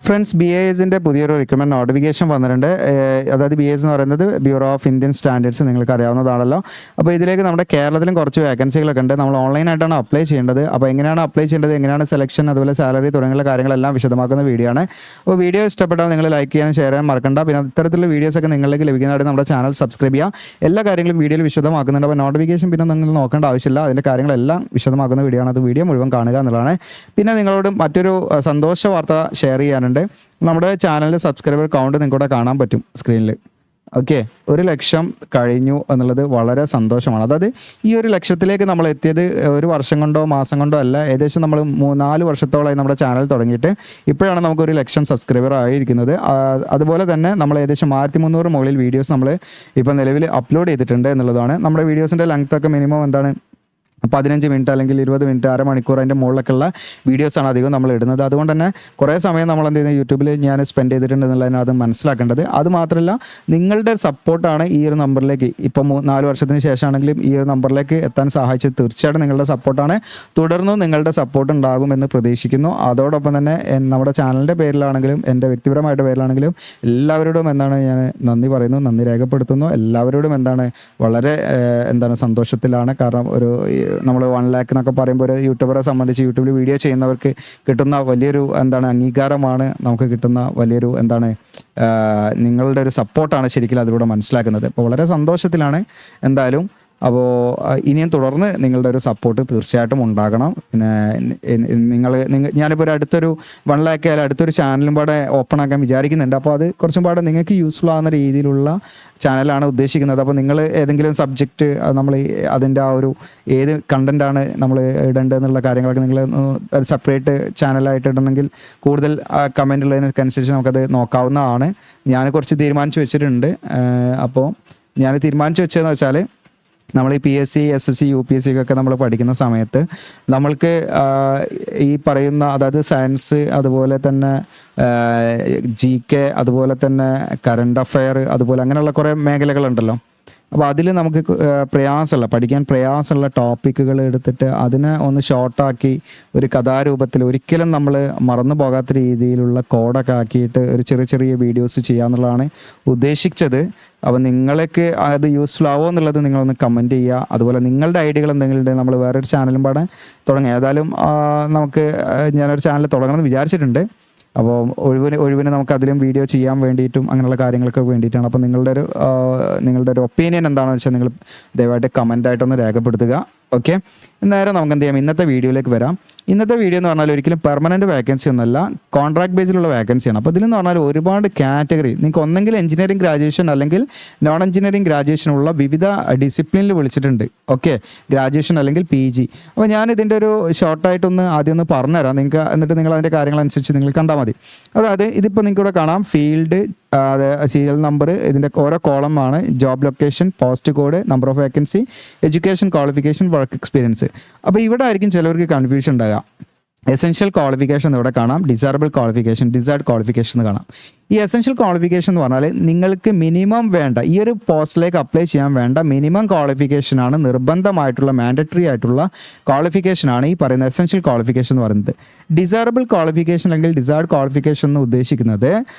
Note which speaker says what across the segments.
Speaker 1: Friends, BASന്റെ പുതിയൊരു recruitment notification വന്നിട്ടുണ്ട്. അതായത് BAS എന്ന് പറയുന്നത് ബ്യൂറോ ഓഫ് ഇന്ത്യൻ സ്റ്റാൻഡേർഡ്സ്, നിങ്ങൾക്ക് അറിയാവുന്നതാണല്ലോ. അപ്പോൾ ഇതിലേക്ക് നമ്മുടെ കേരളത്തിലും കുറച്ച് വേക്കൻസികളൊക്കെ ഉണ്ട്. നമ്മൾ ഓൺലൈനായിട്ടാണ് അപ്ലൈ ചെയ്യേണ്ടത്. അപ്പോൾ എങ്ങനെയാണ് അപ്ലൈ ചെയ്യേണ്ടത്, എങ്ങനെയാണ് സെലക്ഷൻ, അതുപോലെ സാലറി തുടങ്ങിയുള്ള കാര്യങ്ങളെല്ലാം വിശദമാക്കുന്ന വീഡിയോ ആണ്. അപ്പോൾ വീഡിയോ ഇഷ്ടപ്പെട്ടാൽ നിങ്ങൾ ലൈക്ക് ചെയ്യാനും ഷെയർ ചെയ്യാൻ മറക്കണ്ട. പിന്നെ ഇത്തരത്തിലുള്ള വീഡിയോസൊക്കെ നിങ്ങളിലേക്ക് ലഭിക്കുന്നതായിട്ട് നമ്മുടെ ചാനൽ സബ്സ്ക്രൈബ് ചെയ്യുക. എല്ലാ കാര്യങ്ങളും വീഡിയോയിൽ വിശദമാക്കുന്നുണ്ട്. അപ്പോൾ നോട്ടിഫിക്കേഷൻ പിന്നെ നിങ്ങൾ നോക്കേണ്ട ആവശ്യമില്ല. അതിൻ്റെ കാര്യങ്ങളെല്ലാം വിശദമാക്കുന്ന വീഡിയോ ആണ്. അത് വീഡിയോ മുഴുവൻ കാണുക എന്നുള്ളതാണ്. പിന്നെ നിങ്ങളോട് മറ്റൊരു സന്തോഷ വാർത്ത ഷെയർ ചെയ്യാനുണ്ട്. നമ്മുടെ ചാനലിൽ സബ്സ്ക്രൈബർ കൗണ്ട് നിങ്ങൾക്കൂടെ കാണാൻ പറ്റും സ്ക്രീനിൽ. ഓക്കെ, 1,00,000 കഴിഞ്ഞു എന്നുള്ളത് വളരെ സന്തോഷമാണ്. അതായത് ഈ 1,00,000ത്തിലേക്ക് നമ്മൾ എത്തിയത് ഒരു വർഷം കൊണ്ടോ മാസം കൊണ്ടോ അല്ല. ഏകദേശം നമ്മൾ 4 വർഷത്തോളമായി നമ്മുടെ ചാനൽ തുടങ്ങിയിട്ട് ഇപ്പോഴാണ് നമുക്ക് 1,00,000 സബ്സ്ക്രൈബർ ആയിരിക്കുന്നത്. അതുപോലെ തന്നെ നമ്മൾ ഏകദേശം 1300 മുകളിൽ വീഡിയോസ് നമ്മൾ ഇപ്പോൾ നിലവിൽ അപ്ലോഡ് ചെയ്തിട്ടുണ്ട് എന്നുള്ളതാണ്. നമ്മുടെ വീഡിയോസിൻ്റെ ലെങ്ത് ഒക്കെ മിനിമം എന്താണ് 15 മിനിറ്റ് അല്ലെങ്കിൽ 20 മിനിറ്റ്, അരമണിക്കൂർ, അതിൻ്റെ മുകളിലൊക്കെയുള്ള വീഡിയോസാണ് അധികം നമ്മൾ ഇടുന്നത്. അതുകൊണ്ട് തന്നെ കുറേ സമയം നമ്മൾ എന്ത് ചെയ്യുന്നത് യൂട്യൂബിൽ ഞാൻ സ്പെൻഡ് ചെയ്തിട്ടുണ്ട് എന്നുള്ളതിന് അത് മനസ്സിലാക്കേണ്ടത്. അതുമാത്രമല്ല, നിങ്ങളുടെ സപ്പോർട്ടാണ് ഈ ഒരു നമ്പറിലേക്ക് ഇപ്പം 4 വർഷത്തിന് ശേഷമാണെങ്കിലും ഈ ഒരു നമ്പറിലേക്ക് എത്താൻ സഹായിച്ചത്. തീർച്ചയായിട്ടും നിങ്ങളുടെ സപ്പോർട്ടാണ്. തുടർന്നും നിങ്ങളുടെ സപ്പോർട്ട് ഉണ്ടാകുമെന്ന് പ്രതീക്ഷിക്കുന്നു. അതോടൊപ്പം തന്നെ നമ്മുടെ ചാനലിൻ്റെ പേരിലാണെങ്കിലും എൻ്റെ വ്യക്തിപരമായിട്ട് പേരിലാണെങ്കിലും എല്ലാവരോടും ഞാൻ നന്ദി പറയുന്നു, നന്ദി രേഖപ്പെടുത്തുന്നു. എല്ലാവരോടും വളരെ സന്തോഷത്തിലാണ്. കാരണം നമ്മൾ 1 lakh എന്നൊക്കെ പറയുമ്പോൾ ഒരു യൂട്യൂബറെ സംബന്ധിച്ച് യൂട്യൂബിൽ വീഡിയോ ചെയ്യുന്നവർക്ക് കിട്ടുന്ന വലിയൊരു അംഗീകാരമാണ്. നമുക്ക് കിട്ടുന്ന വലിയൊരു നിങ്ങളുടെ ഒരു സപ്പോർട്ടാണ് ശരിക്കും അതിലൂടെ മനസ്സിലാക്കുന്നത്. അപ്പോൾ വളരെ സന്തോഷത്തിലാണ് എന്തായാലും. അപ്പോൾ ഇനിയും തുടർന്ന് നിങ്ങളുടെ ഒരു സപ്പോർട്ട് തീർച്ചയായിട്ടും ഉണ്ടാകണം. പിന്നെ ഞാനിപ്പോൾ അടുത്തൊരു 1 lakh ആയാലും അടുത്തൊരു ചാനലും പാടെ ഓപ്പൺ ആക്കാൻ വിചാരിക്കുന്നുണ്ട്. അപ്പോൾ അത് കുറച്ചും പാടെ നിങ്ങൾക്ക് യൂസ്ഫുൾ ആകുന്ന രീതിയിലുള്ള ചാനലാണ് ഉദ്ദേശിക്കുന്നത്. അപ്പോൾ നിങ്ങൾ ഏതെങ്കിലും സബ്ജക്റ്റ് നമ്മൾ അതിൻ്റെ ഏത് കണ്ടൻറ്റാണ് നമ്മൾ ഇടേണ്ടതെന്നുള്ള കാര്യങ്ങളൊക്കെ നിങ്ങൾ സെപ്പറേറ്റ് ചാനലായിട്ട് ഇടണമെങ്കിൽ കൂടുതൽ കമൻ്റ് ഉള്ളതിനനുസരിച്ച് നമുക്കത് നോക്കാവുന്നതാണ്. ഞാൻ കുറച്ച് തീരുമാനിച്ച് വെച്ചിട്ടുണ്ട്. അപ്പോൾ ഞാൻ തീരുമാനിച്ച് വെച്ചതെന്ന് വെച്ചാൽ, നമ്മൾ ഈ PSC, SSC, UPSC ഒക്കെ നമ്മൾ പഠിക്കുന്ന സമയത്ത് നമ്മൾക്ക് ഈ പറയുന്ന അതായത് സയൻസ്, അതുപോലെ തന്നെ GK, അതുപോലെ തന്നെ കറണ്ട് അഫെയർ, അതുപോലെ അങ്ങനെയുള്ള കുറേ മേഖലകളുണ്ടല്ലോ. അപ്പോൾ അതിൽ നമുക്ക് പഠിക്കാൻ പ്രയാസമുള്ള ടോപ്പിക്കുകൾ എടുത്തിട്ട് അതിനെ ഒന്ന് ഷോർട്ടാക്കി ഒരു കഥാരൂപത്തിൽ ഒരിക്കലും നമ്മൾ മറന്നു പോകാത്ത രീതിയിലുള്ള കോഡൊക്കെ ആക്കിയിട്ട് ഒരു ചെറിയ വീഡിയോസ് ചെയ്യാന്നുള്ളതാണ് ഉദ്ദേശിച്ചത്. അപ്പോൾ നിങ്ങൾക്ക് അത് യൂസ്ഫുൾ ആവുമോ എന്നുള്ളത് നിങ്ങളൊന്ന് കമൻറ്റ് ചെയ്യുക. അതുപോലെ നിങ്ങളുടെ ഐഡിയകൾ എന്തെങ്കിലും ഉണ്ടെങ്കിൽ നമ്മൾ വേറൊരു ചാനലും പാടെ തുടങ്ങി. ഏതായാലും ഞാനൊരു ചാനൽ തുടങ്ങണമെന്ന് വിചാരിച്ചിട്ടുണ്ട്. അപ്പോൾ ഒഴിവിന് നമുക്ക് അതിലും വീഡിയോ ചെയ്യാൻ വേണ്ടിയിട്ടും അങ്ങനെയുള്ള കാര്യങ്ങൾക്ക് വേണ്ടിയിട്ടാണ്. അപ്പോൾ നിങ്ങളുടെ ഒരു ഒപ്പീനിയൻ എന്താണെന്ന് വെച്ചാൽ നിങ്ങൾ ദയവായിട്ട് കമൻ്റായിട്ടൊന്ന് രേഖപ്പെടുത്തുക. ഓക്കെ, നേരെ നമുക്ക് എന്ത് ചെയ്യാം, ഇന്നത്തെ വീഡിയോയിലേക്ക് വരാം. ഇന്നത്തെ വീഡിയോ എന്ന് പറഞ്ഞാൽ ഒരിക്കലും പെർമനൻറ്റ് വേക്കൻസി ഒന്നുമല്ല, കോൺട്രാക്ട് ബേസിലുള്ള വേക്കൻസിയാണ്. അപ്പോൾ ഇതിലെന്ന് പറഞ്ഞാൽ ഒരുപാട് കാറ്റഗറി, നിങ്ങൾക്ക് ഒന്നെങ്കിൽ എഞ്ചിനീയറിംഗ് ഗ്രാജുവേഷൻ അല്ലെങ്കിൽ നോൺ എഞ്ചിനീയറിംഗ് ഗ്രാജുവേഷൻ ഉള്ള വിവിധ ഡിസിപ്ലിനിൽ വിളിച്ചിട്ടുണ്ട്. ഓക്കെ, ഗ്രാജുവേഷൻ അല്ലെങ്കിൽ PG. അപ്പോൾ ഞാൻ ഇതിൻ്റെ ഒരു ഷോർട്ടായിട്ടൊന്ന് ആദ്യം ഒന്ന് പറഞ്ഞുതരാം നിങ്ങൾക്ക്, എന്നിട്ട് നിങ്ങൾ അതിൻ്റെ കാര്യങ്ങളനുസരിച്ച് നിങ്ങൾ കണ്ടാൽ മതി. അതായത് ഇതിപ്പോൾ നിങ്ങൾക്കിവിടെ കാണാം ഫീൽഡ്, സീരിയൽ നമ്പർ, ഇതിൻ്റെ ഓരോ കോളമാണ്, job location, post code, number of vacancy, education qualification, work experience. അപ്പോൾ ഇവിടെ ആയിരിക്കും ചിലവർക്ക് കൺഫ്യൂഷൻ ഉണ്ടാകുക. എസെൻഷ്യൽ ക്വാളിഫിക്കേഷൻ ഇവിടെ കാണാം, ഡിസൈറബിൾ ക്വാളിഫിക്കേഷൻ, ഡിസൈർഡ് ക്വാളിഫിക്കേഷൻ എന്ന് കാണാം. ഈ എസെൻഷ്യൽ ക്വാളിഫിക്കേഷൻ എന്ന് പറഞ്ഞാൽ നിങ്ങൾക്ക് മിനിമം വേണ്ട, ഈ ഒരു പോസ്റ്റിലേക്ക് അപ്ലൈ ചെയ്യാൻ വേണ്ട മിനിമം ക്വാളിഫിക്കേഷനാണ്, നിർബന്ധമായിട്ടുള്ള മാൻഡറ്ററി ആയിട്ടുള്ള ക്വാളിഫിക്കേഷനാണ് ഈ പറയുന്ന എസെൻഷ്യൽ ക്വാളിഫിക്കേഷൻ എന്ന് പറയുന്നത്. ഡിസൈറബിൾ ക്വാളിഫിക്കേഷൻ അല്ലെങ്കിൽ ഡിസൈർഡ് ക്വാളിഫിക്കേഷൻ എന്ന് ഉദ്ദേശിക്കുന്നത്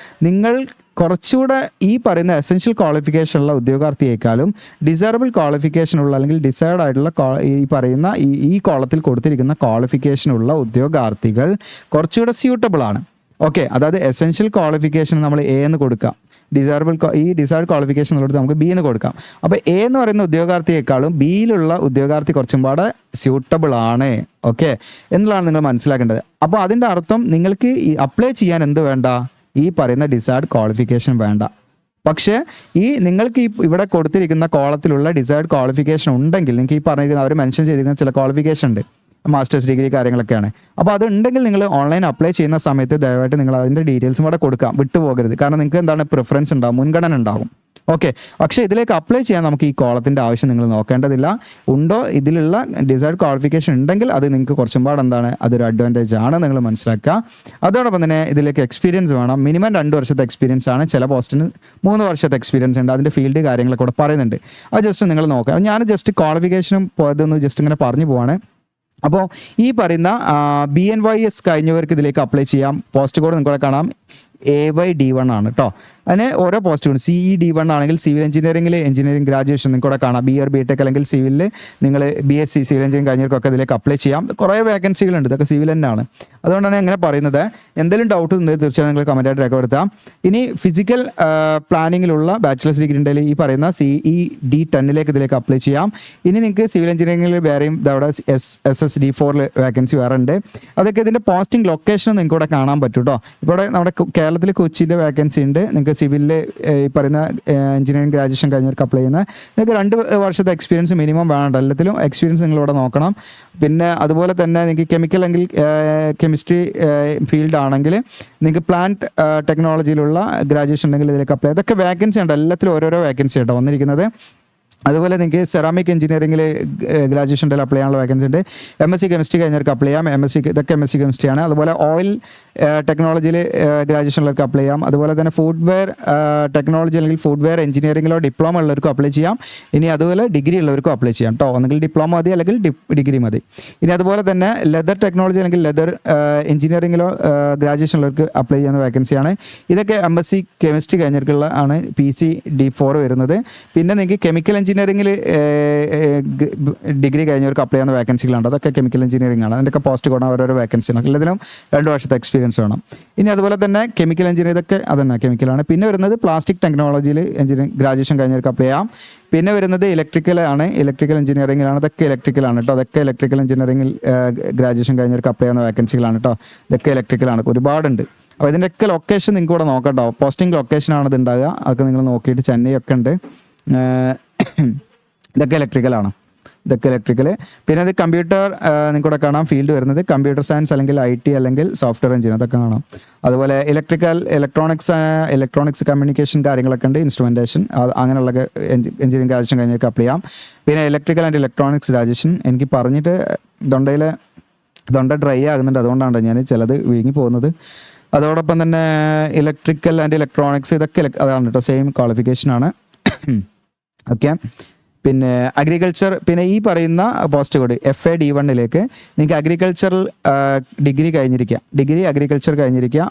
Speaker 1: നിങ്ങൾ കുറച്ചുകൂടെ ഈ പറയുന്ന എസെൻഷ്യൽ ക്വാളിഫിക്കേഷനുള്ള ഉദ്യോഗാർത്ഥിയേക്കാളും ഡിസൈറബിൾ ക്വാളിഫിക്കേഷനുള്ള അല്ലെങ്കിൽ ഡിസൈർഡ് ആയിട്ടുള്ള ഈ പറയുന്ന ഈ കോളത്തിൽ കൊടുത്തിരിക്കുന്ന ക്വാളിഫിക്കേഷനുള്ള ഉദ്യോഗാർത്ഥികൾ കുറച്ചുകൂടെ സ്യൂട്ടബിൾ ആണ്. ഓക്കെ, അതായത് എസെൻഷ്യൽ ക്വാളിഫിക്കേഷൻ നമ്മൾ A എന്ന് കൊടുക്കാം, ഡിസൈർഡ് ക്വാളിഫിക്കേഷൻ എന്നുള്ളത് നമുക്ക് B എന്ന് കൊടുക്കാം. അപ്പോൾ A എന്ന് പറയുന്ന ഉദ്യോഗാർത്ഥിയേക്കാളും Bയിലുള്ള ഉദ്യോഗാർത്ഥി കുറച്ചും പാടെ സ്യൂട്ടബിൾ ആണ്. ഓക്കെ, എന്നുള്ളതാണ് നിങ്ങൾ മനസ്സിലാക്കേണ്ടത്. അപ്പോൾ അതിൻ്റെ അർത്ഥം നിങ്ങൾക്ക് അപ്ലൈ ചെയ്യാൻ എന്ത് വേണ്ട, ഈ പറയുന്ന ഡിസൈർഡ് ക്വാളിഫിക്കേഷൻ വേണ്ട. പക്ഷേ നിങ്ങൾക്ക് ഇവിടെ കൊടുത്തിരിക്കുന്ന കോളത്തിലുള്ള ഡിസൈർഡ് ക്വാളിഫിക്കേഷൻ ഉണ്ടെങ്കിൽ, നിങ്ങൾക്ക് ഈ പറഞ്ഞിരിക്കുന്ന അവർ മെൻഷൻ ചെയ്തിരിക്കുന്ന ചില ക്വാളിഫിക്കേഷൻ ഉണ്ട്, മാസ്റ്റേഴ്സ് ഡിഗ്രി കാര്യങ്ങളൊക്കെയാണ്. അപ്പോൾ അതുണ്ടെങ്കിൽ നിങ്ങൾ ഓൺലൈൻ അപ്ലൈ ചെയ്യുന്ന സമയത്ത് ദയവായിട്ട് നിങ്ങൾ അതിൻ്റെ ഡീറ്റെയിൽസും കൂടെ കൊടുക്കാം, വിട്ടുപോകരുത്. കാരണം നിങ്ങൾക്ക് പ്രിഫറൻസ് ഉണ്ടാകും, മുൻഗണന ഉണ്ടാകും. ഓക്കെ, പക്ഷേ ഇതിലേക്ക് അപ്ലൈ ചെയ്യാൻ നമുക്ക് ഈ കോളത്തിൻ്റെ ആവശ്യം നിങ്ങൾ നോക്കേണ്ടതില്ല. ഉണ്ടോ ഇതിലുള്ള ഡിസൈർഡ് ക്വാളിഫിക്കേഷൻ ഉണ്ടെങ്കിൽ അത് നിങ്ങൾക്ക് കുറച്ചും പാട് അതൊരു അഡ്വാൻറ്റേജ് ആണ്, നിങ്ങൾ മനസ്സിലാക്കുക. അതോടൊപ്പം തന്നെ ഇതിലേക്ക് എക്സ്പീരിയൻസ് വേണം. മിനിമം 2 വർഷത്തെ എക്സ്പീരിയൻസ് ആണ്, ചില പോസ്റ്റിന് 3 വർഷത്തെ എക്സ്പീരിയൻസ് ഉണ്ട്. അതിൻ്റെ ഫീൽഡ് കാര്യങ്ങളൊക്കെ കൂടെ പറയുന്നുണ്ട്. അത് ജസ്റ്റ് നിങ്ങൾ നോക്കുക. ഞാൻ ജസ്റ്റ് ക്വാളിഫിക്കേഷനും പോയതൊന്ന് ജസ്റ്റ് ഇങ്ങനെ പറഞ്ഞു പോവാണ്. അപ്പോൾ ഈ പറയുന്ന BNYS കഴിഞ്ഞവർക്ക് ഇതിലേക്ക് അപ്ലൈ ചെയ്യാം. പോസ്റ്റ് കോഡ് നിങ്ങൾക്ക് കാണാം AYD1 ആണ് കേട്ടോ. അതിന് ഓരോ പോസ്റ്റ് കോഡ് CED1 ആണെങ്കിൽ സിവിൽ എഞ്ചിനീയറിംഗ് ഗ്രാജുവേഷൻ നിങ്ങൾക്ക് കാണാം. BR BTech അല്ലെങ്കിൽ സിവിലിൽ നിങ്ങൾ BSc സിവിൽ എഞ്ചിനീയറിംഗ് കഴിഞ്ഞവർക്കൊക്കെ ഇതിലേക്ക് അപ്ലൈ ചെയ്യാം. കുറേ വേക്കൻസികളുണ്ട്, ഇതൊക്കെ സിവിൽ തന്നെയാണ്. അതുകൊണ്ടാണ് എങ്ങനെ പറയുന്നത്. എന്തെങ്കിലും ഡൗട്ട് ഉണ്ടെങ്കിൽ തീർച്ചയായും നിങ്ങൾ കമൻറ്റായിട്ട് രേഖപ്പെടുത്താം. ഇനി ഫിസിക്കൽ പ്ലാനിങ്ങിലുള്ള ബാച്ചിലേഴ്സ് ഡിഗ്രി ഉണ്ടെങ്കിൽ ഈ പറയുന്ന CED10 ഇതിലേക്ക് അപ്ലൈ ചെയ്യാം. ഇനി നിങ്ങൾക്ക് സിവിൽ എഞ്ചിനീയറിംഗിൽ വേറെയും അവിടെ SSD4 വേക്കൻസി വേറെ ഉണ്ട്. അതൊക്കെ ഇതിൻ്റെ പോസ്റ്റിംഗ് ലൊക്കേഷൻ നിങ്ങൾക്ക് ഇവിടെ കാണാൻ പറ്റും കേട്ടോ. ഇവിടെ നമ്മുടെ കേരളത്തിൽ കൊച്ചിൻ്റെ വേക്കൻസി ഉണ്ട്. നിങ്ങൾക്ക് സിവിലിൽ ഈ പറയുന്ന എഞ്ചിനീയറിംഗ് ഗ്രാജുവേഷൻ കഴിഞ്ഞവർക്ക് അപ്ലൈ ചെയ്യുന്ന നിങ്ങൾക്ക് 2 വർഷത്തെ എക്സ്പീരിയൻസ് മിനിമം വേണം. എല്ലാത്തിലും എക്സ്പീരിയൻസ് നിങ്ങളിവിടെ നോക്കണം. പിന്നെ അതുപോലെ തന്നെ നിങ്ങൾക്ക് കെമിക്കൽ അല്ലെങ്കിൽ കെമിസ്ട്രി ഫീൽഡ് ആണെങ്കിൽ നിങ്ങൾക്ക് പ്ലാന്റ് ടെക്നോളജിയിലുള്ള ഗ്രാജുവേഷൻ ഉണ്ടെങ്കിൽ ഇതിലേക്ക് അപ്ലൈ. അതൊക്കെ വേക്കൻസി ഉണ്ട്, എല്ലാത്തിലും ഓരോരോ വേക്കൻസി ആട്ടോ വന്നിരിക്കുന്നത്. അതുപോലെ നിങ്ങൾക്ക് സെറാമിക് എഞ്ചിനീയറിംഗിൽ ഗ്രാജുവേഷൻ ഉണ്ടെങ്കിൽ അപ്ലൈ ചെയ്യാനുള്ള വേക്കൻസി ഉണ്ട്. MSc കെമിസ്ട്രി കഴിഞ്ഞവർക്ക് അപ്ലൈ ചെയ്യാം. ഇതൊക്കെ MSc കെമിസ്ട്രിയാണ്. അതുപോലെ ഓയിൽ ടെക്നോളജിയിൽ ഗ്രാജുവേഷനിലേക്ക് അപ്ലൈ ചെയ്യാം. അതുപോലെ തന്നെ ഫുഡ്വെയർ ടെക്നോളജി അല്ലെങ്കിൽ ഫുഡ്വെയർ എഞ്ചിനീയറിംഗിലോ ഡിപ്ലോമ ഉള്ളവർക്കും അപ്ലൈ ചെയ്യാം. ഇനി അതുപോലെ ഡിഗ്രി ഉള്ളവർക്കും അപ്ലൈ ചെയ്യാം കേട്ടോ. ഒന്നെങ്കിൽ ഡിപ്ലോമ മതി അല്ലെങ്കിൽ ഡിഗ്രി മതി. ഇനി അതുപോലെ തന്നെ ലെതർ ടെക്നോളജി അല്ലെങ്കിൽ ലെതർ എഞ്ചിനീയറിംഗിലോ ഗ്രാജുവേഷൻ ഉള്ളവർക്ക് അപ്ലൈ ചെയ്യുന്ന വേക്കൻസിയാണ്. ഇതൊക്കെ MSc കെമിസ്ട്രി കഴിഞ്ഞവർക്കുള്ള ആണ് PC-D4 വരുന്നത്. പിന്നെ നിങ്ങൾക്ക് കെമിക്കൽ എഞ്ചിനീയറിംഗിൽ ഡിഗ്രി കഴിഞ്ഞവർക്ക് അപ്ലൈ ചെയ്യുന്ന വേക്കൻസികളുണ്ട്. അതൊക്കെ കെമിക്കൽ എഞ്ചിനീയറിംഗ് ആണ്. അതിൻ്റെയൊക്കെ പോസ്റ്റ് കൊടുക്കാൻ ഓരോരോ വേക്കൻസിയാണ്. എല്ലാത്തിനും 2 വർഷത്തെ എക്സ്പീരിയൻസ് വേണം. ഇനി അതുപോലെ തന്നെ കെമിക്കൽ എഞ്ചിനീയർ ഇതൊക്കെ അതന്നെ കെമിക്കലാണ്. പിന്നെ വരുന്നത് പ്ലാസ്റ്റിക് ടെക്നോളജിയിൽ എഞ്ചിനീയറിംഗ് ഗ്രാജുവേഷൻ കഴിഞ്ഞവർക്ക് അപ്ലൈ ചെയ്യാം. പിന്നെ വരുന്നത് ഇലക്ട്രിക്കൽ എഞ്ചിനീയറിംഗിലാണ്. ഇതൊക്കെ ഇലക്ട്രിക്കലാണ് കേട്ടോ. അതൊക്കെ ഇലക്ട്രിക്കൽ എഞ്ചിനീയറിംഗിൽ ഗ്രാജുവേഷൻ കഴിഞ്ഞവർക്ക് അപ്ലൈ ചെയ്യുന്ന വേക്കൻസികളാണ് കേട്ടോ. ഇതൊക്കെ ഇലക്ട്രിക്കലാണ്, ഒരുപാടുണ്ട്. അപ്പോൾ ഇതിൻ്റെയൊക്കെ ലൊക്കേഷൻ നിങ്ങൾക്ക് ഇവിടെ നോക്കാം കേട്ടോ. പോസ്റ്റിംഗ് ലൊക്കേഷനാണ് ഇത് ഉണ്ടാകുക. അതൊക്കെ നിങ്ങൾ നോക്കിയിട്ട് ചെന്നൈ ഒക്കെ ഉണ്ട്. ഇതൊക്കെ ഇലക്ട്രിക്കലാണ്. പിന്നെ അത് കമ്പ്യൂട്ടർ നിങ്ങൾക്കിവിടെ കാണാം. ഫീൽഡ് വരുന്നത് കമ്പ്യൂട്ടർ സയൻസ് അല്ലെങ്കിൽ IT അല്ലെങ്കിൽ സോഫ്റ്റ്വെയർ എഞ്ചിനീയർ അതൊക്കെ കാണാം. അതുപോലെ ഇലക്ട്രോണിക്സ് കമ്മ്യൂണിക്കേഷൻ കാര്യങ്ങളൊക്കെ ഉണ്ട്. ഇൻസ്ട്രുമെൻറ്റേഷൻ അങ്ങനെയുള്ള എഞ്ചിനീയറിംഗ് ഗ്രാജുവേഷൻ കഴിഞ്ഞവർക്ക് അപ്ലൈ ചെയ്യാം. പിന്നെ ഇലക്ട്രിക്കൽ ആൻഡ് ഇലക്ട്രോണിക്സ് ഗ്രാജുവേഷൻ എനിക്ക് പറഞ്ഞിട്ട് തൊണ്ട ഡ്രൈ ആകുന്നുണ്ട്, അതുകൊണ്ടാണ് ഞാൻ ചിലത് വിഴുങ്ങി പോകുന്നത്. അതോടൊപ്പം തന്നെ ഇലക്ട്രിക്കൽ ആൻഡ് ഇലക്ട്രോണിക്സ് ഇതൊക്കെ അതാണ് കേട്ടോ, സെയിം ക്വാളിഫിക്കേഷനാണ്. ഓക്കെ. പിന്നെ അഗ്രികൾച്ചർ, പിന്നെ ഈ പറയുന്ന പോസ്റ്റ് കോഡ് FAD1 നിങ്ങൾക്ക് അഗ്രികൾച്ചറൽ ഡിഗ്രി അഗ്രികൾച്ചർ കഴിഞ്ഞിരിക്കുക,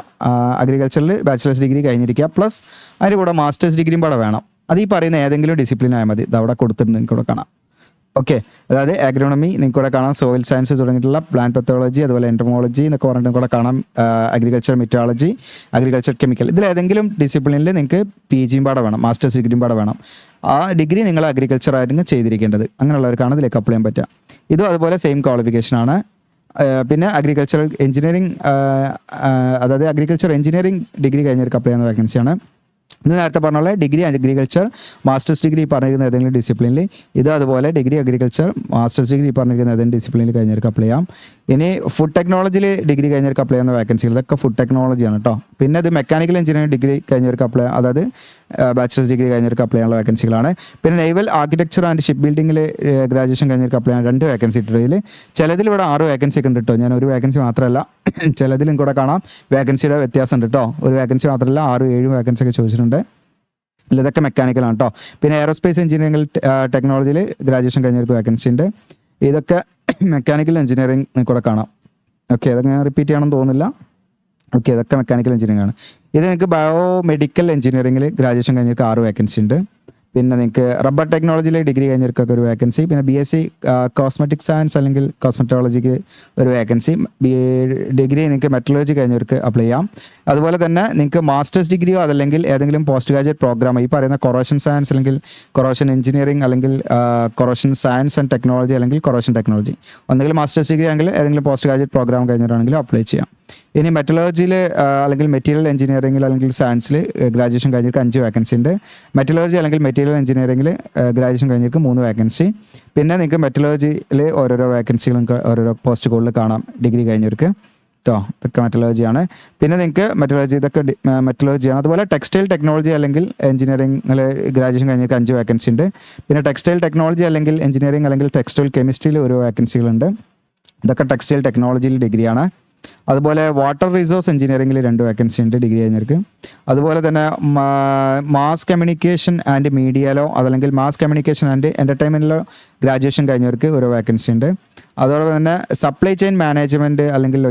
Speaker 1: അഗ്രികൾച്ചറിൽ ബാച്ചിലേഴ്സ് ഡിഗ്രി കഴിഞ്ഞിരിക്കുക, പ്ലസ് അതിൻ്റെ കൂടെ മാസ്റ്റേഴ്സ് ഡിഗ്രിയും കൂടെ വേണം. അത് ഈ പറയുന്ന ഏതെങ്കിലും ഡിസിപ്ലിൻ ആയാൽ മതി. ഇത് അവിടെ കൊടുത്തിട്ടുണ്ട്, നിങ്ങൾക്ക് ഇവിടെ കാണാം. ഓക്കെ, അതായത് അഗ്രോണമി നിങ്ങൾക്ക് ഇവിടെ കാണാം, സോയിൽ സയൻസ് തുടങ്ങിയിട്ടുള്ള പ്ലാന്റ് പെത്തോളജി, അതുപോലെ എൻറ്റമോളജി എന്നൊക്കെ പറഞ്ഞിട്ട് കൂടെ കാണാം. അഗ്രികൾച്ചർ മെറ്റോളജി, അഗ്രികൾച്ചർ കെമിക്കൽ, ഇതിലേതെങ്കിലും ഡിസിപ്ലിനിൽ നിങ്ങൾക്ക് PGയും പാടെ വേണം, മാസ്റ്റേഴ്സ് ഡിഗ്രിയും പാടെ വേണം. ആ ഡിഗ്രി നിങ്ങൾ അഗ്രികൾച്ചർ ആയിട്ട് ചെയ്തിരിക്കേണ്ടത്. അങ്ങനെയുള്ളവർക്കാണ് ഇതിലേക്ക് അപ്ലൈ ചെയ്യാൻ പറ്റുക. ഇതും അതുപോലെ സെയിം ക്വാളിഫിക്കേഷനാണ്. പിന്നെ അഗ്രികൾച്ചറൽ എഞ്ചിനീയറിംഗ്, അതായത് അഗ്രികൾച്ചർ എഞ്ചിനീയറിംഗ് ഡിഗ്രി കഴിഞ്ഞവർക്ക് അപ്ലൈ ചെയ്യുന്ന വേക്കൻസിയാണ്. ഇത് നേരത്തെ പറഞ്ഞ പോലെ ഡിഗ്രി അഗ്രികൾച്ചർ മാസ്റ്റേഴ്സ് ഡിഗ്രി പറഞ്ഞിരിക്കുന്ന ഏതെങ്കിലും ഡിസിപ്ലിനിൽ, ഇത് അതുപോലെ ഡിഗ്രി അഗ്രികൾച്ചർ മാസ്റ്റേഴ്സ് ഡിഗ്രി പറഞ്ഞിരിക്കുന്ന ഏതെങ്കിലും ഡിസിപ്ലിനിൽ കഴിഞ്ഞവർക്ക് അപ്ലൈ ചെയ്യാം. ഇനി ഫുഡ് ടെക്നോളജിയിൽ ഡിഗ്രി കഴിഞ്ഞവർക്ക് അപ്ലൈ ചെയ്യുന്ന വേക്കൻസികൾ ഇതൊക്കെ ഫുഡ് ടെക്നോളജിയാണ് കേട്ടോ. പിന്നെ ഇത് മെക്കാനിക്കൽ എഞ്ചിനീയറിംഗ് ഡിഗ്രി കഴിഞ്ഞവർക്ക് അപ്ലൈ, അതായത് ബാച്ചിലേഴ്സ് ഡിഗ്രി കഴിഞ്ഞവർക്ക് അപ്ലൈ ചെയ്യാനുള്ള വേക്കൻസികളാണ്. പിന്നെ നേവൽ ആർക്കിടെക്ചർ ആൻഡ് ഷിപ്പ് ബിൽഡിങ്ങിൽ ഗ്രാജുവേഷൻ കഴിഞ്ഞവർക്ക് അപ്ലൈ ചെയ്യാൻ 2 വേക്കൻസി ഇട്ടതിൽ ചിലതിൽ ഇവിടെ 6 വേക്കൻസി ഒക്കെ ഉണ്ട് കേട്ടോ. ഞാൻ ഒരു വേക്കൻസി മാത്രമല്ല, ചിലതിലും കൂടെ കാണാം വേക്കൻസിയുടെ വ്യത്യാസം ഉണ്ട് കേട്ടോ. ഒരു വേക്കൻസി മാത്രമല്ല 6-7 വേക്കൻസി ഒക്കെ ചോദിച്ചിട്ടുണ്ട്. ഇതൊക്കെ മെക്കാനിക്കലാണ് കേട്ടോ. പിന്നെ എയറോസ്പേസ് എഞ്ചിനീയറിംഗ് ടെക്നോളജിയിൽ ഗ്രാജുവേഷൻ കഴിഞ്ഞവർക്ക് വേക്കൻസി ഉണ്ട്. ഇതൊക്കെ മെക്കാനിക്കൽ എഞ്ചിനീയറിംഗ് കൂടെ കാണാം. ഓക്കെ, ഇതൊക്കെ ഞാൻ റിപ്പീറ്റ് ചെയ്യണമെന്ന് തോന്നുന്നില്ല. ഓക്കെ, ഇതൊക്കെ മെക്കാനിക്കൽ എഞ്ചിനീയറിംഗ് ആണ്. ഇത് നിങ്ങൾക്ക് ബയോമെഡിക്കൽ എഞ്ചിനീയറിംഗിൽ ഗ്രാജുവേഷൻ കഴിഞ്ഞവർക്ക് 6 വേക്കൻസി ഉണ്ട്. പിന്നെ നിങ്ങൾക്ക് റബ്ബർ ടെക്നോളജിയിൽ ഡിഗ്രി കഴിഞ്ഞവർക്കൊക്കെ ഒരു വേക്കൻസി. പിന്നെ BSc കോസ്മെറ്റിക് സയൻസ് അല്ലെങ്കിൽ കോസ്മെറ്റോളജിക്ക് ഒരു വേക്കൻസി. ഡിഗ്രി നിങ്ങൾക്ക് മെറ്റലർജി കഴിഞ്ഞവർക്ക് അപ്ലൈ ചെയ്യാം. അതുപോലെ തന്നെ നിങ്ങൾക്ക് മാസ്റ്റേഴ്സ് ഡിഗ്രിയോ അതല്ലെങ്കിൽ ഏതെങ്കിലും പോസ്റ്റ് ഗ്രാജുവേറ്റ് പ്രോഗ്രാം, ഈ പറയുന്ന കൊറോഷൻ സയൻസ് അല്ലെങ്കിൽ കൊറോഷൻ എഞ്ചിനീയറിംഗ് അല്ലെങ്കിൽ കൊറോഷൻ സയൻസ് ആൻഡ് ടെക്നോളജി അല്ലെങ്കിൽ കൊറോഷൻ ടെക്നോളജി, ഒന്നെങ്കിലും മാസ്റ്റേഴ്സ് ഡിഗ്രി ആണെങ്കിൽ ഏതെങ്കിലും പോസ്റ്റ് ഗ്രാജുവേറ്റ് പ്രോഗ്രാം കഴിഞ്ഞവരാണെങ്കിലും അപ്ലൈ ചെയ്യാം. ഇനി മെറ്റലർജിയിൽ അല്ലെങ്കിൽ മെറ്റീരിയൽ എഞ്ചിനീയറിംഗിൽ അല്ലെങ്കിൽ സയൻസിൽ ഗ്രാജുവേഷൻ കഴിഞ്ഞവർക്ക് 5 വേക്കൻസി ഉണ്ട്. മെറ്റലർജി അല്ലെങ്കിൽ മെറ്റീരിയൽ എഞ്ചിനീയറിംഗിൽ ഗ്രാജുവേഷൻ കഴിഞ്ഞവർക്ക് 3 വേക്കൻസി. പിന്നെ നിങ്ങൾക്ക് മെറ്റലർജിയിൽ ഓരോരോ വേക്കൻസികൾ നിങ്ങൾക്ക് ഓരോരോ പോസ്റ്റ് കോഡിൽ കാണാം ഡിഗ്രി കഴിഞ്ഞവർക്ക് കേട്ടോ. ഇതൊക്കെ മെറ്റലർജിയാണ്. പിന്നെ നിങ്ങൾക്ക് ഇതൊക്കെ മെറ്റലർജിയാണ്. അതുപോലെ ടെക്സ്റ്റൈൽ ടെക്നോളജി അല്ലെങ്കിൽ എഞ്ചിനീയറിംഗിൽ ഗ്രാജുവേഷൻ കഴിഞ്ഞവർക്ക് 5 വേക്കൻസി ഉണ്ട്. പിന്നെ ടെക്സ്റ്റൈൽ ടെക്നോളജി അല്ലെങ്കിൽ എഞ്ചിനീയറിംഗ് അല്ലെങ്കിൽ ടെക്സ്റ്റൈൽ കെമിസ്ട്രിയിൽ 1 വേക്കൻസികളുണ്ട്. ഇതൊക്കെ ടെക്സ്റ്റൈൽ ടെക്നോളജിയിൽ ഡിഗ്രിയാണ്. അതുപോലെ വാട്ടർ റിസോഴ്സ് എഞ്ചിനീയറിംഗിൽ 2 വേക്കൻസി ഉണ്ട് ഡിഗ്രി കഴിഞ്ഞവർക്ക്. അതുപോലെ തന്നെ മാസ് കമ്മ്യൂണിക്കേഷൻ ആൻഡ് മീഡിയയിലോ അതല്ലെങ്കിൽ മാസ് കമ്മ്യൂണിക്കേഷൻ ആൻഡ് എൻ്റർടൈൻമെൻറ്റിലോ ഗ്രാജുവേഷൻ കഴിഞ്ഞവർക്ക് ഒരു വേക്കൻസി ഉണ്ട്. അതോടൊപ്പം തന്നെ സപ്ലൈ ചെയിൻ മാനേജ്മെൻറ്റ് അല്ലെങ്കിൽ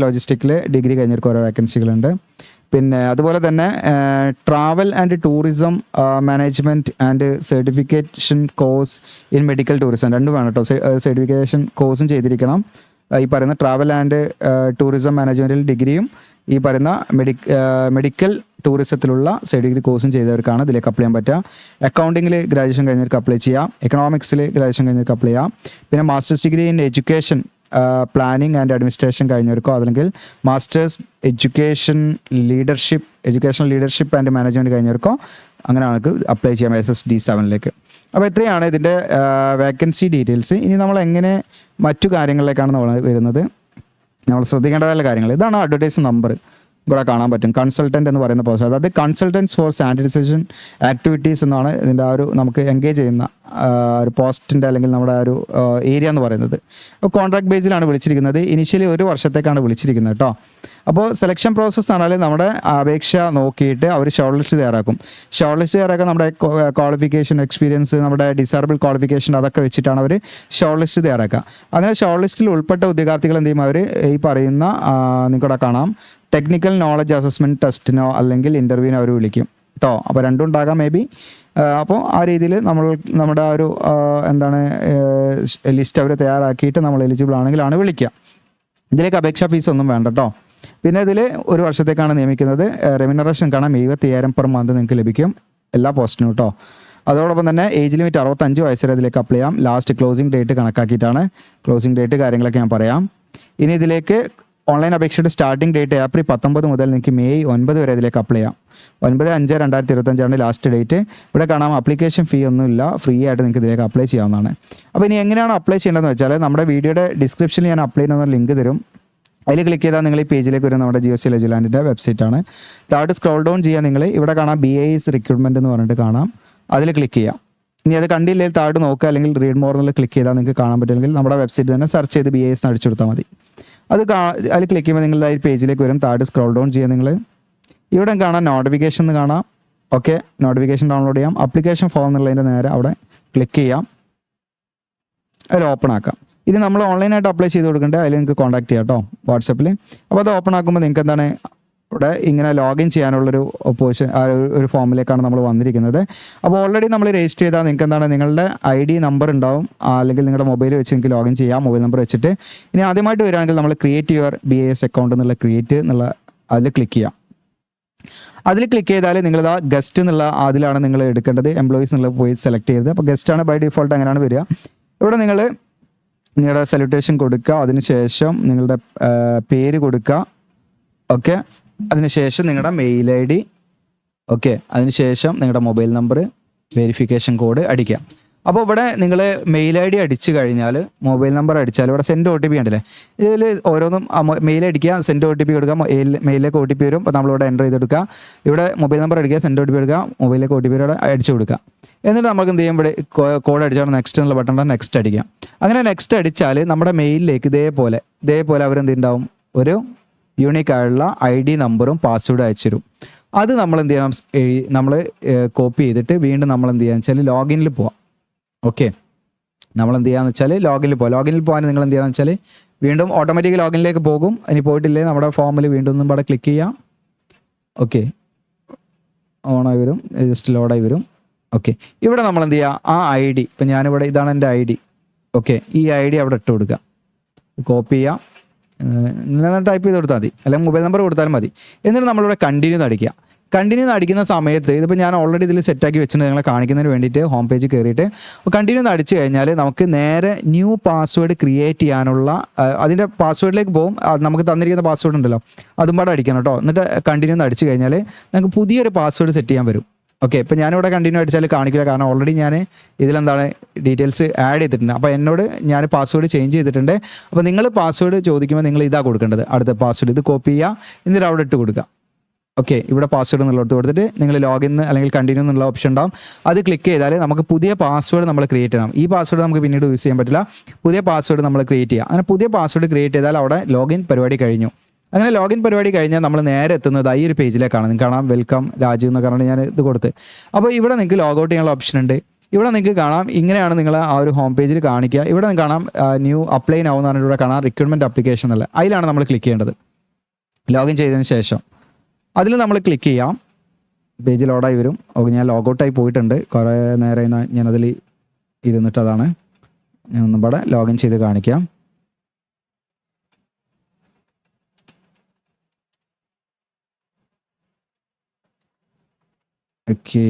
Speaker 1: ലോജിസ്റ്റിക്കിൽ ഡിഗ്രി കഴിഞ്ഞവർക്ക് ഓരോ വേക്കൻസികളുണ്ട്. പിന്നെ അതുപോലെ തന്നെ travel and tourism management and certification course in medical tourism രണ്ടും വേണം കേട്ടോ. സർട്ടിഫിക്കേഷൻ കോഴ്സും ചെയ്തിരിക്കണം. ഈ പറയുന്ന ട്രാവൽ ആൻഡ് ടൂറിസം മാനേജ്മെൻറ്റിൽ ഡിഗ്രിയും ഈ പറയുന്ന മെഡിക്കൽ ടൂറിസത്തിലുള്ള ഡിഗ്രി കോഴ്സും ചെയ്തവർക്കാണ് ഇതിലേക്ക് അപ്ലൈ ചെയ്യാൻ പറ്റുക. അക്കൗണ്ടിങ്ങിൽ ഗ്രാജുവേഷൻ കഴിഞ്ഞവർക്ക് അപ്ലൈ ചെയ്യാം. എക്കണോമിക്സിൽ ഗ്രാജുവേഷൻ കഴിഞ്ഞവർക്ക് അപ്ലൈ ചെയ്യാം. പിന്നെ masters degree in education planning and administration കഴിഞ്ഞവർക്കോ അല്ലെങ്കിൽ masters educational leadership and management കഴിഞ്ഞവർക്കോ അങ്ങനെ ആൾക്ക് അപ്ലൈ ചെയ്യാം SSD 7ലേക്ക്. അപ്പോൾ ഇത്രയാണ് ഇതിൻ്റെ വേക്കൻസി ഡീറ്റെയിൽസ്. ഇനി നമ്മൾ എങ്ങനെ മറ്റു കാര്യങ്ങളിലേക്കാണ് നമ്മൾ വരുന്നത്, നമ്മൾ ശ്രദ്ധിക്കേണ്ടതായ കാര്യങ്ങൾ. ഇതാണ് അഡ്വർടൈസ് നമ്പർ ഇവിടെ കാണാൻ പറ്റും. കൺസൾട്ടൻറ്റ് എന്ന് പറയുന്ന പോസ്റ്റ്, അതായത് കൺസൾട്ടൻസ് ഫോർ സ്റ്റാൻഡർഡൈസേഷൻ ആക്ടിവിറ്റീസ് എന്നാണ് ഇതിൻ്റെ ആ ഒരു നമുക്ക് എൻഗേജ് ചെയ്യുന്ന ഒരു പോസ്റ്റിൻ്റെ അല്ലെങ്കിൽ നമ്മുടെ ആ ഒരു ഏരിയ എന്ന് പറയുന്നത്. അപ്പോൾ കോൺട്രാക്ട് ബേസിലാണ് വിളിച്ചിരിക്കുന്നത്. ഇനിഷ്യലി 1 വർഷത്തേക്കാണ് വിളിച്ചിരിക്കുന്നത് കേട്ടോ. അപ്പോൾ സെലക്ഷൻ പ്രോസസ്സ് എന്ന് പറഞ്ഞാൽ നമ്മുടെ അപേക്ഷ നോക്കിയിട്ട് അവർ ഷോർട്ട് ലിസ്റ്റ് തയ്യാറാക്കും. നമ്മുടെ ക്വാളിഫിക്കേഷൻ, എക്സ്പീരിയൻസ്, നമ്മുടെ ഡിസേബിൾ ക്വാളിഫിക്കേഷൻ അതൊക്കെ വെച്ചിട്ടാണ് അവർ ഷോർട്ട് ലിസ്റ്റ് തയ്യാറാക്കുക. അങ്ങനെ ഷോർട്ട് ലിസ്റ്റിൽ ഉൾപ്പെട്ട ഉദ്യോഗാർത്ഥികൾ എന്ത് ചെയ്യും, അവർ ഈ പറയുന്ന നിങ്ങൾക്കിവിടെ കാണാം ടെക്നിക്കൽ നോളജ് അസസ്മെൻറ്റ് ടെസ്റ്റിനോ അല്ലെങ്കിൽ ഇൻ്റർവ്യൂവിനോ അവർ വിളിക്കും കേട്ടോ. അപ്പോൾ രണ്ടും ഉണ്ടാകാം മേ ബി. അപ്പോൾ ആ രീതിയിൽ നമ്മുടെ ആ ഒരു ലിസ്റ്റ് അവർ തയ്യാറാക്കിയിട്ട് നമ്മൾ എലിജിബിൾ ആണെങ്കിലാണ് വിളിക്കുക. ഇതിലേക്ക് അപേക്ഷാ ഫീസ് ഒന്നും വേണ്ട കേട്ടോ. പിന്നെ ഇതിൽ 1 വർഷത്തേക്കാണ് നിയമിക്കുന്നത്. റെമ്യൂണറേഷൻ കാണാം 70,000 പെർ മന്ത് നിങ്ങൾക്ക് ലഭിക്കും എല്ലാ പോസ്റ്റിനും കേട്ടോ. അതോടൊപ്പം തന്നെ ഏജ് ലിമിറ്റ് 65 വയസ്സ് വരെ ഇതിലേക്ക് അപ്ലൈ ചെയ്യാം. ലാസ്റ്റ് ക്ലോസിംഗ് ഡേറ്റ് കണക്കാക്കിയിട്ടാണ്. ക്ലോസിംഗ് ഡേറ്റ് കാര്യങ്ങളൊക്കെ ഞാൻ പറയാം. ഇനി ഇതിലേക്ക് ഓൺലൈൻ അപേക്ഷയുടെ സ്റ്റാർട്ടിംഗ് ഡേറ്റ് ഏപ്രിൽ 19 മുതൽ നിങ്ങൾക്ക് മെയ് 9 വരെ ഇതിലേക്ക് അപ്ലൈ ചെയ്യാം. 9/5/2025 ലാസ്റ്റ് ഡേറ്റ്. ഇവിടെ കാണാം ആപ്ലിക്കേഷൻ ഫീ ഒന്നുമില്ല, ഫ്രീ ആയിട്ട് നിങ്ങൾക്ക് ഇതിലേക്ക് അപ്ലൈ ചെയ്യാവുന്നതാണ്. അപ്പോൾ ഇനി എങ്ങനെയാണ് അപ്ലൈ ചെയ്യേണ്ടതെന്ന് വെച്ചാൽ നമ്മുടെ വീഡിയോയുടെ ഡിസ്ക്രിപ്ഷനിൽ ഞാൻ അപ്ലൈ ചെയ്യുന്ന ലിങ്ക് തരും. അതിൽ ക്ലിക്ക് ചെയ്താൽ നിങ്ങൾ ഈ പേജിലേക്ക് വരും. നമ്മുടെ GOC എജുലാൻഡിൻ്റെ വെബ്സൈറ്റാണ്. താഴോട്ട് സ്ക്രോൾ ഡൗൺ ചെയ്യാൻ നിങ്ങൾ ഇവിടെ കാണാം BAS റിക്രൂട്ട്മെൻറ്റ് എന്ന് പറഞ്ഞിട്ട് കാണാം. അതിൽ ക്ലിക്ക് ചെയ്യാം. ഇനി അത് കണ്ടില്ലെങ്കിൽ താഴോട്ട് നോക്കുക അല്ലെങ്കിൽ റീഡ് മോർ എന്നുള്ള ക്ലിക്ക് ചെയ്താൽ നിങ്ങൾക്ക് കാണാൻ പറ്റുമെങ്കിൽ നമ്മുടെ വെബ്സൈറ്റ് തന്നെ സെർച്ച് ചെയ്ത് BAS എന്ന് അടിച്ചു കൊടുത്താൽ മതി. അതിൽ ക്ലിക്ക് ചെയ്യുമ്പോൾ നിങ്ങൾ ഈ പേജിലേക്ക് വരും. താഴോട്ട് സ്ക്രോൾ ഡൗൺ ചെയ്യുക. നിങ്ങൾ ഇവിടെ കാണാം നോട്ടിഫിക്കേഷൻ എന്ന് കാണാം. ഓക്കെ, നോട്ടിഫിക്കേഷൻ ഡൗൺലോഡ് ചെയ്യാം. ആപ്ലിക്കേഷൻ ഫോം എന്നുള്ളതിൻ്റെ നേരെ അവിടെ ക്ലിക്ക് ചെയ്യാം. അതിൽ ഓപ്പൺ ആക്കാം. ഇത് നമ്മൾ ഓൺലൈനായിട്ട് അപ്ലൈ ചെയ്ത് കൊടുക്കേണ്ടത്. അതിൽ നിങ്ങൾക്ക് കോൺടാക്ട് ചെയ്യാം കേട്ടോ വാട്സപ്പിൽ. അപ്പോൾ അത് ഓപ്പൺ ആക്കുമ്പോൾ നിങ്ങൾക്ക് എന്താണ് ഇവിടെ ഇങ്ങനെ ലോഗിൻ ചെയ്യാനുള്ളൊരു പൊസിഷൻ ഒരു ഫോമിലേക്കാണ് നമ്മൾ വന്നിരിക്കുന്നത്. അപ്പോൾ ഓൾറെഡി നമ്മൾ രജിസ്റ്റർ ചെയ്താൽ നിങ്ങൾക്ക് എന്താണ് നിങ്ങളുടെ ID നമ്പർ ഉണ്ടാവും, അല്ലെങ്കിൽ നിങ്ങളുടെ മൊബൈൽ വെച്ച് നിങ്ങൾക്ക് ലോഗിൻ ചെയ്യാം മൊബൈൽ നമ്പർ വെച്ചിട്ട്. ഇനി ആദ്യമായിട്ട് വരികയാണെങ്കിൽ നമ്മൾ ക്രിയേറ്റ് യുവർ BAS അക്കൗണ്ട് എന്നുള്ള ക്രിയേറ്റ് എന്നുള്ള അതിൽ ക്ലിക്ക് ചെയ്യാം. അതിൽ ക്ലിക്ക് ചെയ്താൽ നിങ്ങളിതാ ഗസ്റ്റ് എന്നുള്ള അതിലാണ് നിങ്ങൾ എടുക്കേണ്ടത്. എംപ്ലോയീസ് എന്നുള്ള പോയി സെലക്ട് ചെയ്തത്. അപ്പോൾ ഗസ്റ്റാണ് ബൈ ഡിഫോൾട്ട് അങ്ങനെയാണ് വരിക. ഇവിടെ നിങ്ങളുടെ സല്യൂട്ടേഷൻ കൊടുക്കുക. അതിനുശേഷം നിങ്ങളുടെ പേര് കൊടുക്കുക. ഓക്കെ, അതിനുശേഷം നിങ്ങളുടെ മെയിൽ ID. ഓക്കെ, അതിനുശേഷം നിങ്ങളുടെ മൊബൈൽ നമ്പർ, വെരിഫിക്കേഷൻ കോഡ് അടിക്കുക. അപ്പോൾ ഇവിടെ നിങ്ങൾ മെയിൽ ID അടിച്ചു കഴിഞ്ഞാൽ മൊബൈൽ നമ്പർ അടിച്ചാൽ ഇവിടെ സെൻഡ് OTP ഉണ്ടല്ലേ, ഇതിൽ ഓരോന്നും മെയിൽ അടിക്കുക, സെൻഡ് OTP കൊടുക്കുക, മെയിലിലേക്ക് OTP വരും. അപ്പോൾ നമ്മളിവിടെ എൻ്റർ ചെയ്തെടുക്കുക. ഇവിടെ മൊബൈൽ നമ്പർ അടിക്കുക, സെൻഡ് OTP എടുക്കുക, മൊബൈലിലേക്ക് OTP ഇവിടെ അടിച്ചു കൊടുക്കുക. എന്നിട്ട് നമുക്ക് എന്ത് ചെയ്യും, ഇവിടെ കോഡ് അടിച്ചാൽ നെക്സ്റ്റ് എന്നുള്ള ബട്ടൺ നെക്സ്റ്റ് അടിക്കുക. അങ്ങനെ നെക്സ്റ്റ് അടിച്ചാൽ നമ്മുടെ മെയിലിലേക്ക് ഇതേപോലെ അവരെന്ത് ഉണ്ടാവും, ഒരു യൂണിക് ആയുള്ള ID നമ്പറും പാസ്വേഡും അയച്ചു തരും. അത് നമ്മൾ എന്ത് ചെയ്യണം, നമ്മൾ കോപ്പി ചെയ്തിട്ട് വീണ്ടും നമ്മൾ എന്ത് ചെയ്യാന്ന് വെച്ചാൽ ലോഗിനിൽ പോവാം. ഓക്കെ, നമ്മൾ എന്ത് ചെയ്യാന്ന് വെച്ചാൽ ലോഗിനിൽ പോകാൻ നിങ്ങൾ എന്ത് ചെയ്യാന്ന് വെച്ചാൽ വീണ്ടും ഓട്ടോമാറ്റിക് ലോഗിനിലേക്ക് പോകും. ഇനി പോയിട്ടില്ലേ നമ്മുടെ ഫോമിൽ വീണ്ടും ഒന്നും ഇവിടെ ക്ലിക്ക് ചെയ്യാം. ഓക്കെ, ഓണായി വരും, ജസ്റ്റ് ലോഡായി വരും. ഓക്കെ, ഇവിടെ നമ്മൾ എന്ത് ചെയ്യുക, ആ ID ഇപ്പം ഞാനിവിടെ ഇതാണ് എൻ്റെ ID. ഓക്കെ, ഈ ID അവിടെ ഇട്ട് കൊടുക്കുക, കോപ്പി ചെയ്യാം, ടൈപ്പ് ചെയ്ത് കൊടുത്താൽ മതി, അല്ലെങ്കിൽ മൊബൈൽ നമ്പർ കൊടുത്താലും മതി. എന്നിട്ട് നമ്മളിവിടെ കണ്ടിന്യൂ അടിക്കുക. കണ്ടിന്യൂ അടിക്കുന്ന സമയത്ത് ഇതിപ്പോൾ ഞാൻ ഓൾറെഡി ഇതിൽ സെറ്റാക്കി വെച്ചിട്ടുണ്ട് നിങ്ങളെ കാണിക്കുന്നതിന് വേണ്ടിയിട്ട് ഹോം പേജ് കയറിയിട്ട്. അപ്പോൾ കണ്ടിന്യൂ അടിച്ച് കഴിഞ്ഞാൽ നമുക്ക് നേരെ ന്യൂ പാസ്വേഡ് ക്രിയേറ്റ് ചെയ്യാനുള്ള അതിൻ്റെ പാസ്വേഡിലേക്ക് പോകും. നമുക്ക് തന്നിരിക്കുന്ന പാസ്വേഡ് ഉണ്ടല്ലോ അതും പാടെ അടിക്കണം കേട്ടോ. എന്നിട്ട് കണ്ടിന്യൂ അടിച്ച് കഴിഞ്ഞാൽ നമുക്ക് പുതിയൊരു പാസ്വേഡ് സെറ്റ് ചെയ്യാൻ വരും. ഓക്കെ, ഇപ്പോൾ ഞാനിവിടെ കണ്ടിന്യൂ അടിച്ചാൽ കാണിക്കില്ല, കാരണം ഓൾറെഡി ഞാൻ ഇതിലെന്താണ് ഡീറ്റെയിൽസ് ആഡ് ചെയ്തിട്ടുണ്ട്. അപ്പോൾ എന്നോട് ഞാൻ പാസ്വേഡ് ചേഞ്ച് ചെയ്തിട്ടുണ്ട്. അപ്പോൾ നിങ്ങൾ പാസ്വേഡ് ചോദിക്കുമ്പോൾ നിങ്ങൾ ഇതാ കൊടുക്കേണ്ടത്, അടുത്ത പാസ്വേഡ് ഇത് കോപ്പി ചെയ്യുക, എന്നിട്ട് അവിടെ ഇട്ട് കൊടുക്കുക. ഓക്കെ, ഇവിടെ പാസ്വേഡ് എന്നുള്ളത് കൊടുത്തിട്ട് നിങ്ങൾ ലോഗിൻ അല്ലെങ്കിൽ കണ്ടിന്യൂ എന്നുള്ള ഓപ്ഷൻ ഉണ്ടാവും. അത് ക്ലിക്ക് ചെയ്താൽ നമുക്ക് പുതിയ പാസ്വേഡ് നമ്മൾ ക്രിയേറ്റ് ചെയ്യണം. ഈ പാസ്വേഡ് നമുക്ക് പിന്നീട് യൂസ് ചെയ്യാൻ പറ്റില്ല. പുതിയ പാസ്വേഡ് നമ്മൾ ക്രിയേറ്റ് ചെയ്യുക. അങ്ങനെ പുതിയ പാസ്വേഡ് ക്രിയേറ്റ് ചെയ്താൽ അവിടെ ലോഗിൻ പരിപാടി കഴിഞ്ഞു. അങ്ങനെ ലോഗിൻ പരിപാടി കഴിഞ്ഞാൽ നമ്മൾ നേരെ എത്തുന്നത് ഈ ഒരു പേജിലേക്കാണ്. നിങ്ങൾക്ക് കാണാം വെൽക്കം രാജു എന്ന് പറഞ്ഞിട്ട് ഞാൻ ഇത് കൊടുത്ത്. അപ്പോൾ ഇവിടെ നിങ്ങൾക്ക് ലോഗൗട്ട് ചെയ്യാനുള്ള ഓപ്ഷൻ ഉണ്ട്. ഇവിടെ നിങ്ങൾക്ക് കാണാം ഇങ്ങനെയാണ് നിങ്ങൾ ആ ഒരു ഹോം പേജിൽ കാണിക്കുക. ഇവിടെ നിങ്ങൾക്ക് കാണാം ന്യൂ അപ്ലൈ നൗ എന്ന് പറഞ്ഞിട്ട് ഇവിടെ കാണാം റിക്രൂട്ട്മെൻറ്റ് അപ്ലിക്കേഷൻ എന്നുള്ള. അതിലാണ് നമ്മൾ ക്ലിക്ക് ചെയ്യേണ്ടത്. ലോഗിൻ ചെയ്തതിന് ശേഷം അതിൽ നമ്മൾ ക്ലിക്ക് ചെയ്യാം. പേജ് ലോഡായി വരും. ഓക്കെ, ഞാൻ ലോഗൗട്ടായി പോയിട്ടുണ്ട് കുറേ നേരം. ഞാനതിൽ ഇരുന്നിട്ട് അതാണ് ഞാൻ ഒന്നും പാടെ ലോഗിൻ ചെയ്ത് കാണിക്കാം. ഓക്കെ,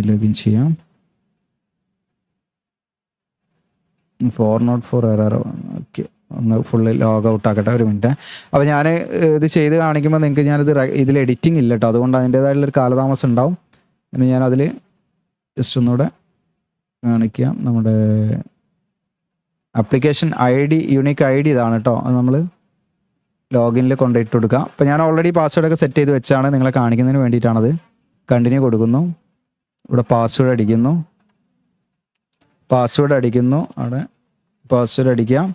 Speaker 1: ലോഗിൻ ചെയ്യാം. 404 എറർ. ഓക്കെ, ഒന്ന് ഫുള്ള് ലോഗ് ഔട്ട് ആക്കട്ടെ, ഒരു മിനിറ്റ്. അപ്പോൾ ഞാൻ ഇത് ചെയ്ത് കാണിക്കുമ്പോൾ നിങ്ങൾക്ക് ഇതിൽ എഡിറ്റിംഗ് ഇല്ല കേട്ടോ, അതുകൊണ്ട് അതിൻ്റേതായിട്ടുള്ളൊരു കാലതാമസം ഉണ്ടാവും. പിന്നെ ഞാനതിൽ ജസ്റ്റ് ഒന്നുകൂടെ കാണിക്കാം. നമ്മുടെ ആപ്ലിക്കേഷൻ ID യൂണിക് ID ഇതാണ് കേട്ടോ. അത് നമ്മൾ ലോഗിനിൽ കൊണ്ടിട്ട് കൊടുക്കുക. അപ്പോൾ ഞാൻ ഓൾറെഡി പാസ്വേഡൊക്കെ സെറ്റ് ചെയ്ത് വെച്ചാണ് നിങ്ങളെ കാണിക്കുന്നതിന് വേണ്ടിയിട്ടാണത്. കണ്ടിന്യൂ കൊടുക്കുന്നു. ഇവിടെ പാസ്വേഡ് അടിക്കുന്നു. അവിടെ പാസ്വേഡ് അടിക്കാം.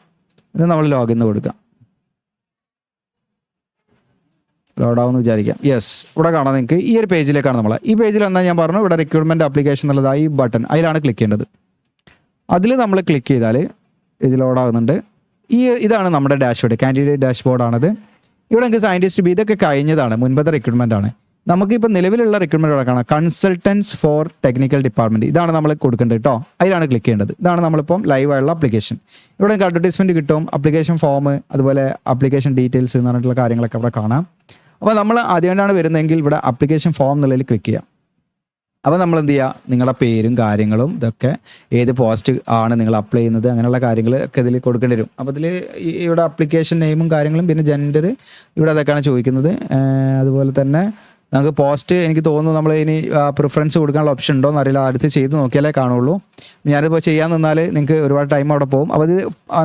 Speaker 1: ഇത് നമ്മൾ ലോഗിൻ കൊടുക്കാം. ലോഡാവെന്ന് വിചാരിക്കാം. യെസ്, ഇവിടെ കാണാം നിങ്ങൾക്ക് ഈ ഒരു പേജിലേക്കാണ് നമ്മൾ. ഈ പേജിൽ എന്നാൽ ഞാൻ പറഞ്ഞു ഇവിടെ റിക്രൂട്ട്മെൻറ്റ് ആപ്ലിക്കേഷൻ എന്നുള്ളത് ഈ ബട്ടൺ അതിലാണ് ക്ലിക്ക് ചെയ്യേണ്ടത്. അതിൽ നമ്മൾ ക്ലിക്ക് ചെയ്താൽ ഇത് ലോഡാകുന്നുണ്ട്. ഇതാണ് നമ്മുടെ ഡാഷ്ബോർഡ്, കാൻഡിഡേറ്റ് ഡാഷ്ബോർഡാണത്. ഇവിടെ നിങ്ങൾക്ക് സയൻറ്റിസ്റ്റ് ബി ഇതൊക്കെ കഴിഞ്ഞതാണ്, മുൻപത്തെ റിക്രൂട്ട്മെൻ്റ് ആണ്. നമുക്കിപ്പോൾ നിലവിലുള്ള റിക്രൂട്ട്മെൻറ്റ് കാണാം, കൺസൾട്ടൻസ് ഫോർ ടെക്നിക്കൽ ഡിപ്പാർട്ട്മെൻറ്റ്. ഇതാണ് നമ്മൾ കൊടുക്കേണ്ടത് കേട്ടോ. അതിലാണ് ക്ലിക്ക് ചെയ്യേണ്ടത്. ഇതാണ് നമ്മളിപ്പം ലൈവായുള്ള ആപ്ലിക്കേഷൻ. ഇവിടെ നിങ്ങൾക്ക് അഡ്വർടൈസ്മെൻറ്റ് കിട്ടും, ആപ്ലിക്കേഷൻ ഫോം, അതുപോലെ ആപ്ലിക്കേഷൻ ഡീറ്റെയിൽസ് എന്ന് പറഞ്ഞിട്ടുള്ള കാര്യങ്ങളൊക്കെ ഇവിടെ കാണാം. അപ്പോൾ നമ്മൾ ആദ്യമായിട്ടാണ് വരുന്നതെങ്കിൽ ഇവിടെ ആപ്ലിക്കേഷൻ ഫോം എന്നുള്ളതിൽ ക്ലിക്ക് ചെയ്യാം. അപ്പോൾ നമ്മൾ എന്ത് ചെയ്യുക, നിങ്ങളുടെ പേരും കാര്യങ്ങളും ഇതൊക്കെ ഏത് പോസ്റ്റ് ആണ് നിങ്ങൾ അപ്ലൈ ചെയ്യുന്നത് അങ്ങനെയുള്ള കാര്യങ്ങൾ ഒക്കെ ഇതിൽ കൊടുക്കേണ്ടി വരും. അപ്പോൾ ഇതിൽ ഇവിടെ ആപ്ലിക്കേഷൻ നെയിമും കാര്യങ്ങളും പിന്നെ ജെൻഡർ ഇവിടെ അതൊക്കെയാണ് ചോദിക്കുന്നത്. അതുപോലെ തന്നെ നമുക്ക് പോസ്റ്റ് എനിക്ക് തോന്നുന്നു നമ്മൾ ഇനി പ്രിഫറൻസ് കൊടുക്കാനുള്ള ഓപ്ഷൻ ഉണ്ടോ എന്ന് അറിയില്ല. അടുത്ത് ചെയ്ത് നോക്കിയാലേ കാണുള്ളൂ. ഞാനിപ്പോൾ ചെയ്യാൻ നിന്നാൽ നിങ്ങൾക്ക് ഒരുപാട് ടൈം അവിടെ പോകും. അപ്പോൾ ഇത്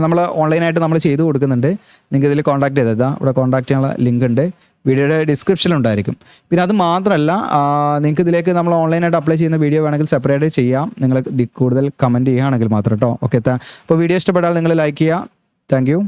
Speaker 1: നമ്മൾ ഓൺലൈനായിട്ട് നമ്മൾ ചെയ്ത് കൊടുക്കുന്നുണ്ട്. നിങ്ങൾക്ക് ഇതിൽ കോൺടാക്ട് ചെയ്തതാ, ഇവിടെ കോൺടാക്ട് ചെയ്യാനുള്ള ലിങ്ക് ഉണ്ട്, വീഡിയോയുടെ ഡിസ്ക്രിപ്ഷനിലുണ്ടായിരിക്കും. പിന്നെ അത് മാത്രമല്ല നിങ്ങൾക്ക് ഇതിലേക്ക് നമ്മൾ ഓൺലൈനായിട്ട് അപ്ലൈ ചെയ്യുന്ന വീഡിയോ വേണമെങ്കിൽ സെപ്പറേറ്റ് ചെയ്യാം, നിങ്ങൾ കൂടുതൽ കമൻറ്റ് ചെയ്യുകയാണെങ്കിൽ മാത്രം കേട്ടോ. ഓക്കെ, അപ്പോൾ വീഡിയോ ഇഷ്ടപ്പെട്ടാൽ നിങ്ങൾ ലൈക്ക് ചെയ്യുക. Thank you.